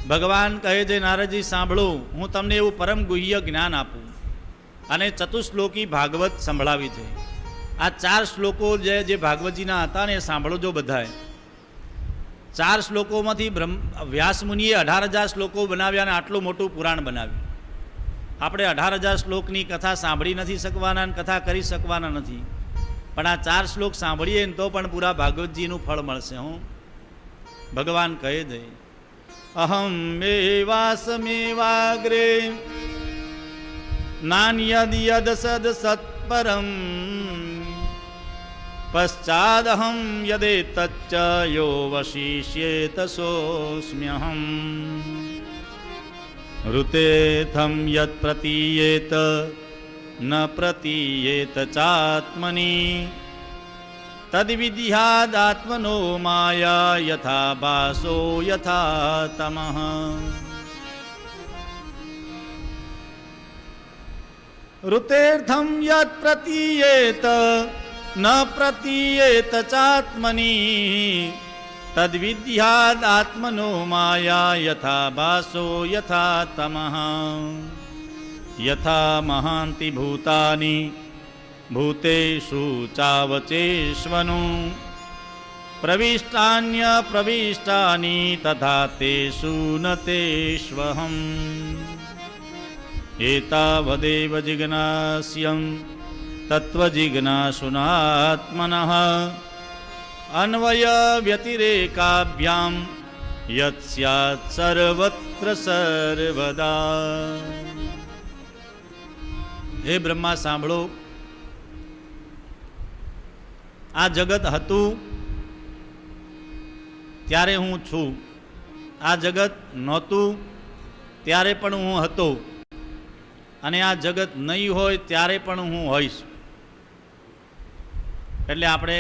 ભગવાન કહે છે, નારદજી સાંભળો, હું તમને એવું પરમ ગુહ્ય જ્ઞાન આપું. અને ચતુશ્લોકી ભાગવત સંભળાવી છે. આ 4 શ્લોકો જે ભાગવતજીના હતા ને એ સાંભળો બધાએ. 4 શ્લોકોમાંથી વ્યાસમુનિએ 18,000 શ્લોકો બનાવ્યા અને આટલું મોટું પુરાણ બનાવ્યું. આપણે 18,000 શ્લોકની કથા સાંભળી નથી શકવાના અને કથા કરી શકવાના નથી, પણ આ 4 શ્લોક સાંભળીએ ને તો પણ પૂરા ભાગવતજીનું ફળ મળશે. હું ભગવાન કહે છે, અહમ એવાસમેવાગ્રે નાન્યદ યદ સદ સત્પરમ પશ્ચાદહમ યદે તચ્ચ યો વશિષ્યેત સોસ્મ્યહમ ઋતેથમ યદ પ્રતીયેત ન પ્રતીયેત ચાત્મની તદ્વિદ્યાદાત્મનો માયા યથા ભાસો યથા તમઃ. ઋતેર્થમ યદ પ્રતીયેત ન પ્રતીયેત ચાત્મની તદ્વિદ્યાદાત્મનો માયા યથા ભાસો યથા તમઃ. યથા મહાંતિ ભૂતાની ભૂતેષુ ચાવચેષ્વનુ પ્રવિષ્ટાન્ય પ્રવિષ્ટાની તથા તેષુ ન તેષ્વહમ. એતાવદેવ જિજ્ઞાસ્યં તત્વજિજ્ઞાસુનાત્મનઃ અન્વય વ્યતિરેકાભ્યામ યત સ્યાત્ સર્વત્ર સર્વદા. હે બ્રહ્મા સાંભળો, આ જગત હતું ત્યારે હું છું, આ જગત નહોતું ત્યારે પણ હું હતો, અને આ જગત નહીં હોય ત્યારે પણ હું હોઈશ. એટલે આપણે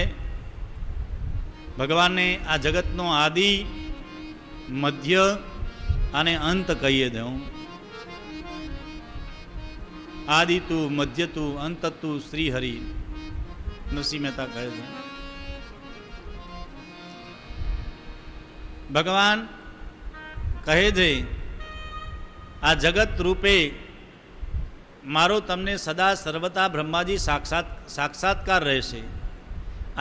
ભગવાનને આ જગતનો આદિ, મધ્ય અને અંત કહીએ દઉં. આદિ તું, મધ્ય તું, અંત તું શ્રી હરિ, નરસિંહ મહેતા કહે છે. ભગવાન કહે છે, આ જગત રૂપે મારો તમને સદા સર્વતા બ્રહ્માજી સાક્ષાત્કાર રહેશે,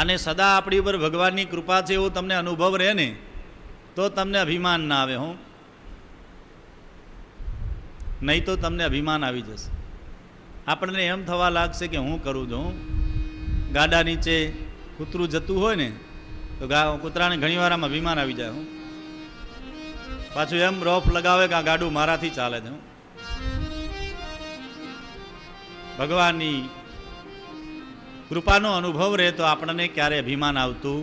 અને સદા આપણી ઉપર ભગવાનની કૃપા છે એવો તમને અનુભવ રહે ને તો તમને અભિમાન ના આવે. હું નહીં તો તમને અભિમાન આવી જશે. આપણને એમ થવા લાગશે કે હું કરું છું. ગાડા નીચે કૂતરું જતું હોય ને તો કૂતરાને ઘણી વાર આમ અભિમાન આવી જાય. હું પાછું એમ રોફ લગાવે કે આ ગાડું મારાથી ચાલે છે. ભગવાનની કૃપાનો અનુભવ રહે તો આપણને ક્યારે અભિમાન આવતું